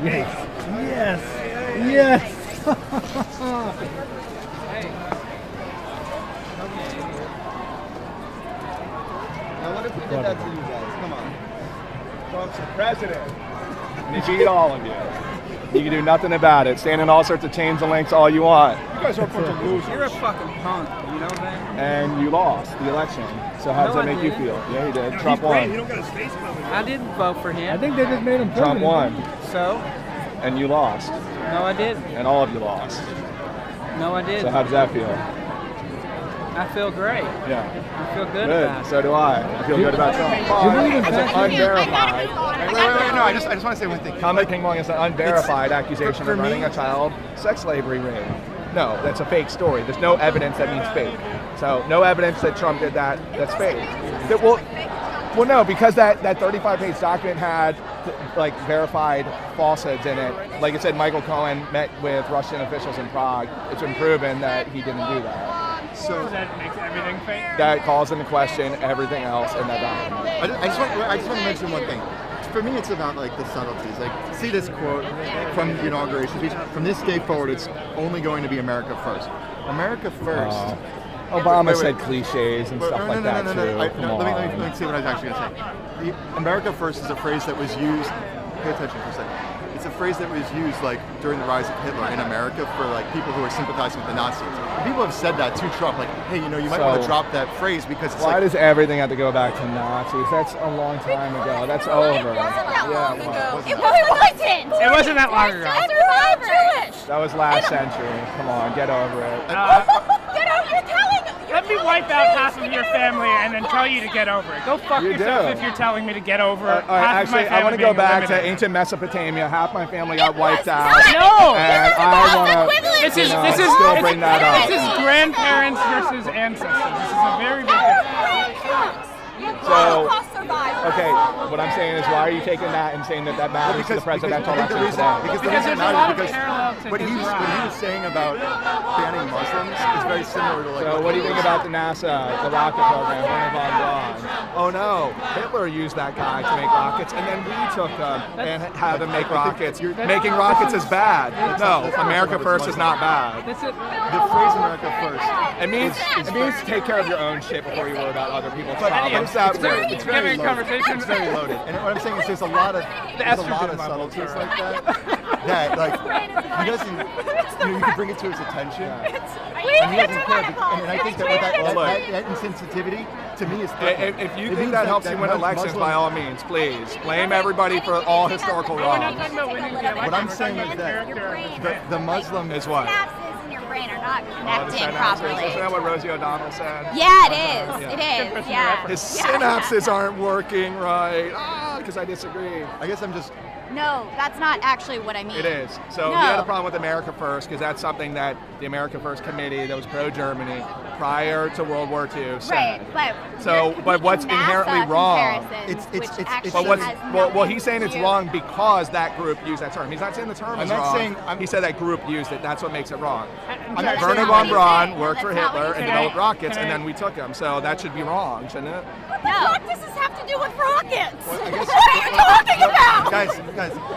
Yes. Yes. Yes. Now what if we did that to you guys? Come on. Trump's the president. And he beat all of you. You can do nothing about it. Stand in all sorts of chains and links all you want. You guys are a bunch of losers. You're a fucking punk. You know that? And you lost the election. So how does that make you feel? Yeah, you did. Trump won. He don't got his face covered. I didn't vote for him. I think they just made him Trump president. won. So? And you lost. No, I didn't. And all of you lost. No, I didn't. So how does that feel? I feel great. Yeah. I feel good about it. So do I. I feel good about Trump. It's an unverified. Wait, no, I just want to say one thing. Combat King Wong is an unverified accusation of running a child sex slavery ring. No, that's a fake story. There's no evidence that means fake. So no evidence that Trump did that. That's fake. Well, no, because that 35-page document had like verified falsehoods in it. Like I said, Michael Cohen met with Russian officials in Prague. It's been proven that he didn't do that. So that makes everything fake. That calls into question everything else in that document. I just want to mention one thing. For me, it's about like the subtleties. Like, see this quote from the inauguration speech. From this day forward, it's only going to be America first. America first. Obama said cliches and stuff like that too. Let me see what I was actually going to say. America first is a phrase that was used. Pay attention for a second. It's a phrase that was used like during the rise of Hitler in America for like people who were sympathizing with the Nazis. And people have said that to Trump, like, hey, you might want to drop that phrase because it's why does everything have to go back to Nazis? That's a long time ago. That's over. It wasn't that long ago. It wasn't. It wasn't that long ago. I'm Jewish. That was last century. Come on, get over it. Get over. You're telling. Let me wipe out half of your family and then tell you to get over it. Go fuck yourself if you're telling me to get over it. Actually, I want to go back to ancient Mesopotamia. Half my family got wiped out. No. And I want to. This is still bring that up. This is grandparents versus ancestors. This is a very big difference. So, okay, what I'm saying is, why are you taking that and saying that matters to the presidential election today? Because there's a lot of parallels to what he was saying about banning Muslims is very similar to like. So, what do you think about the NASA, the rocket program, Wernher von Braun? Oh no, Hitler used that guy to make rockets, and then we took them and had them make rockets. Making rockets is bad. No, America first is not bad. The phrase "America first" it means take care of your own shit before you worry about other people's problems. It's very loaded. It's very loaded. And what I'm saying is there's a lot of subtleties like that. That like he doesn't, you can bring it to his attention, and he doesn't care. And I think that that insensitivity to me is threatening. If you think that helps you win elections, by all means, please blame everybody for all historical wrongs. What I'm saying is that the Muslim is what. Brain are not connecting properly. Isn't that what Rosie O'Donnell said? Yeah, it is. It is. Yeah. His synapses aren't working right. Because I disagree. I guess I'm just. No, that's not actually what I mean. It is. So he had a problem with America First because that's something that the America First Committee that was pro-Germany prior to World War II said. Right, but what's inherently wrong? Well, he's saying it's wrong because that group used that term. He's not saying the term is wrong. He said that group used it. That's what makes it wrong. Wernher von Braun worked for Hitler and developed rockets, and then we took them. So that should be wrong, shouldn't it? What does this have to do with rockets? What are you talking about? Guys,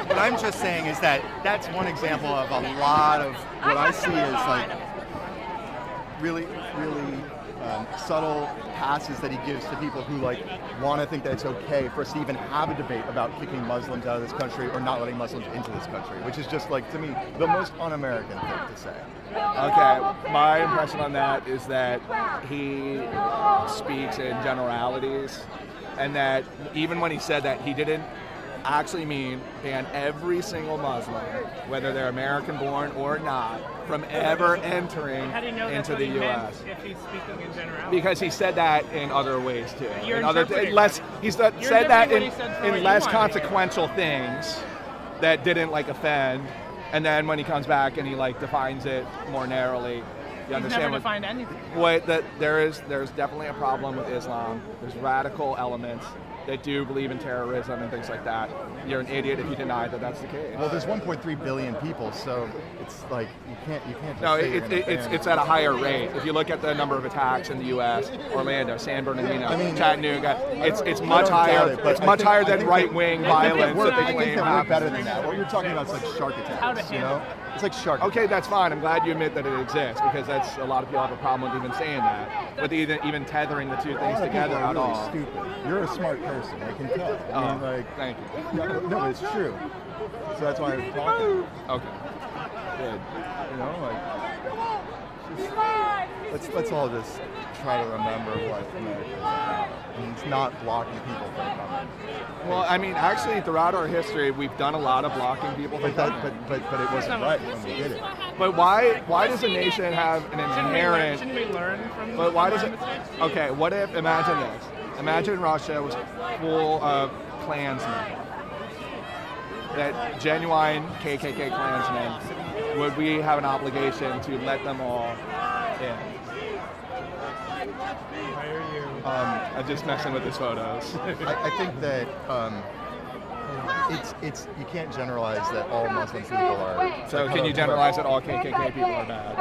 what I'm just saying is that that's one example of a lot of what I see as like really subtle passes that he gives to people who like want to think that it's okay for us to even have a debate about kicking Muslims out of this country or not letting Muslims into this country, which is just like, to me, the most un-American thing to say. Okay, my impression on that is that he speaks in generalities, and that even when he said that, he didn't actually mean ban every single Muslim, whether they're American-born or not, from ever entering into the U.S. If he's speaking in general, because he said that in other ways too. He said that in less consequential things that didn't like offend, and then when he comes back and he like defines it more narrowly, you understand never defined anything. There's definitely a problem with Islam. There's radical elements that do believe in terrorism and things like that. You're an idiot if you deny that that's the case. Well, there's 1.3 billion people, so it's like you can't just No, say you're gonna ban it's at a higher rate. If you look at the number of attacks in the U.S., Orlando, San Bernardino, Chattanooga, it's much higher. It's much higher than right-wing violence that they claim we're happens. better than that. What you're talking about is like shark attacks, you know? It's like shark attacks. Okay, that's fine. I'm glad you admit that it exists, because that's a lot of people have a problem with even saying that, with even tethering the two things together are at really all. stupid. You're a smart person, I can tell. I mean, like, thank you. No, it's true. So that's why I'm talking. Okay. Good. You know, like, let's all just try to remember what America is about. And it's not blocking people from coming. Well, I mean, actually, throughout our history, we've done a lot of blocking people from coming. But it wasn't right when we did it. But why does a nation have an inherent? Shouldn't we learn from? But why does it? mistakes? Okay, what if? Imagine this. Imagine Russia was full of Klansmen. That genuine KKK Klansmen. Would we have an obligation to let them all in? Why are you? I'm just messing with his photos. I think that it's you can't generalize that all Muslim people are. So can you generalize that all KKK people are bad?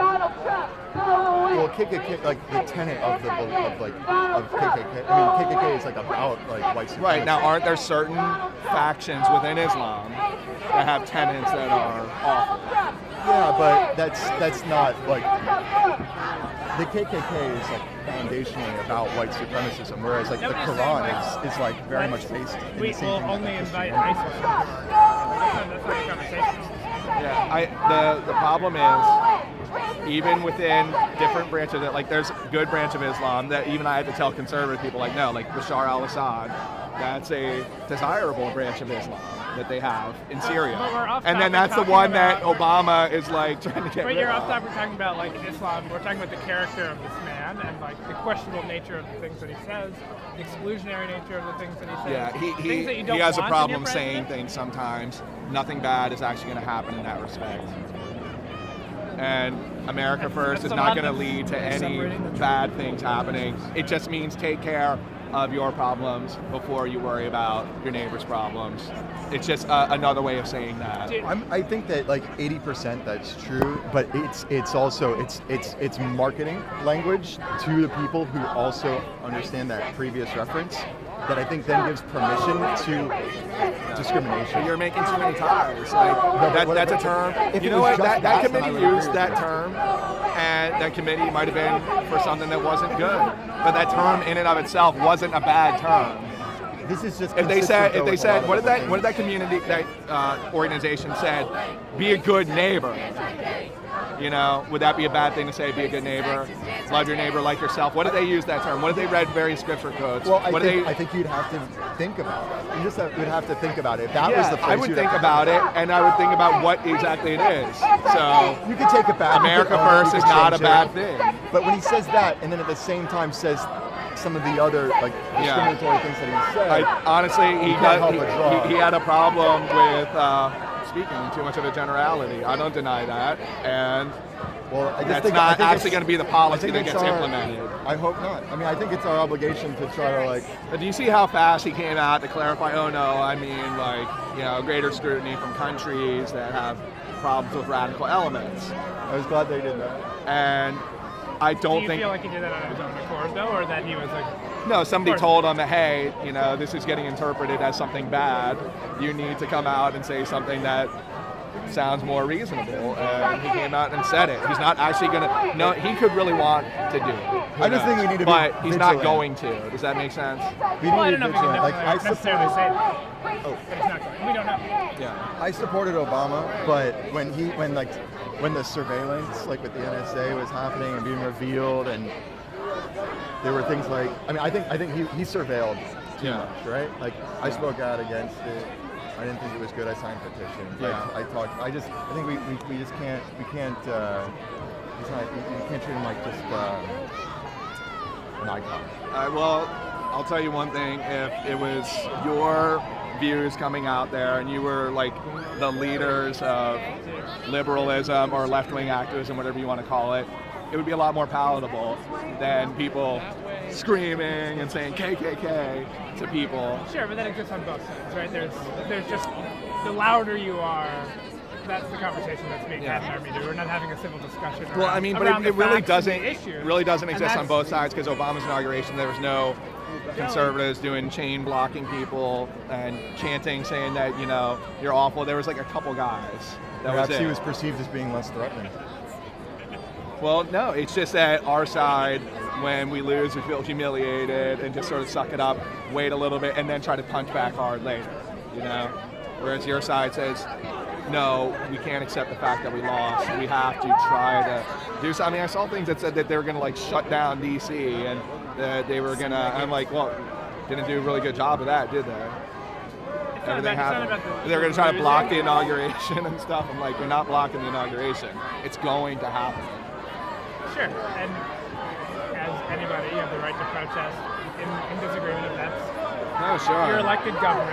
Well, KKK, like the tenet of KKK. I mean, KKK is like about like white supremacy. Right, now aren't there certain factions within Islam that have tenets that are awful? Yeah, but that's not like the KKK is like foundationally about white supremacism, whereas like the Quran is like very much based in We the same will thing. only invite ISIS. That's not the conversation. Yeah, the problem is, even within different branches, that like there's a good branch of Islam that even I had to tell conservative people, like, no, like Bashar al-Assad, that's a desirable branch of Islam that they have in Syria. But we're off And then topic that's the talking one that about- Obama is like trying to get But rid you're of. off topic talking about like Islam. We're talking about the character of this man and like the questionable nature of the things that he says, the exclusionary nature of the things that he says. Yeah, things that you he don't has a want in problem your saying president. things sometimes. Nothing bad is actually going to happen in that respect. And America First is that's a not lot going to of lead to any separating the bad things happening. It just means take care of your problems before you worry about your neighbor's problems. It's just another way of saying that. Dude, I think that like 80% that's true, but it's also it's marketing language to the people who also understand that previous reference that I think then gives permission to discrimination. You're making too many tires. Like that's a term. If You it know was what? just That then I committee would agree used with that you. term, and that committee might have been for something that wasn't good. But that term in and of itself wasn't a bad term. This is just If they said, consistent, what though, did that community, that organization said, be a good neighbor. You know, would that be a bad thing to say? Be a good neighbor, love your neighbor like yourself. What did they use that term? What did they read various scripture quotes? Well, What I think you'd have to think about it. You just would have to think about it. If that was yeah, the phrase, I would you'd think have to about it, and I would think about what exactly it is. So You could take it back. you America could own it, First you is could not a change bad it. thing. But when he says that, and then at the same time says some of the other like discriminatory things that he said, Honestly, can't help but draw. he had a problem with speaking too much of a generality. I don't deny that, and well, I just that's think, not I think actually it's- going to be the I policy think that it's gets our- implemented. I hope not. I mean, I think it's our obligation to try to like. But do you see how fast he came out to clarify? Oh no, I mean like greater scrutiny from countries that have problems with radical elements, I was glad they did that. and I do don't you think. feel like he did that on his own accord though, or that he was like? No, somebody Of course. told him that, hey, this is getting interpreted as something bad. You need to come out and say something that sounds more reasonable. And he came out and said it. He's not actually going to. No, he could really want to do it. Who I just think knows? we need to be But he's not vigilant. going to. Does that make sense? We Well, I need don't to know if we be can vigilant. Like necessarily say that. Oh. But it's not going. We don't know. Yeah. I supported Obama, but when the surveillance, like with the NSA, was happening and being revealed, and there were things like, I think he surveilled too Yeah. much, right? Like I spoke out against it. I didn't think it was good. I signed petitions. Yeah. I talked. I think we just can't. We can't. He's not, you can't treat him like just an icon. Well, I'll tell you one thing. If it was your views coming out there and you were like the leaders of liberalism or left-wing activism, whatever you want to call it, it would be a lot more palatable than people screaming and saying KKK to people. Sure, but that exists on both sides, right? There's just the louder you are, that's the conversation that's being had in our media. We're not having a civil discussion. Well, I mean, but around it the really facts and the doesn't. issues. Really doesn't And exist on that's- both sides because Obama's inauguration, there was no conservatives doing chain blocking people and chanting, saying that you're awful. There was like a couple guys. That Perhaps was it. he was perceived as being less threatening. Well, no, it's just that our side, when we lose, we feel humiliated and just sort of suck it up, wait a little bit, and then try to punch back hard later. Whereas your side says, no, we can't accept the fact that we lost. We have to try to do something. I mean, I saw things that said that they were going to like shut down DC and that they were going to. I'm like, well, didn't do a really good job of that, did they? Everything happened. They're going to try to block the inauguration and stuff. I'm like, we're not blocking the inauguration. It's going to happen. Sure, and as anybody, you have the right to protest in disagreement if that's No, sure. your elected government.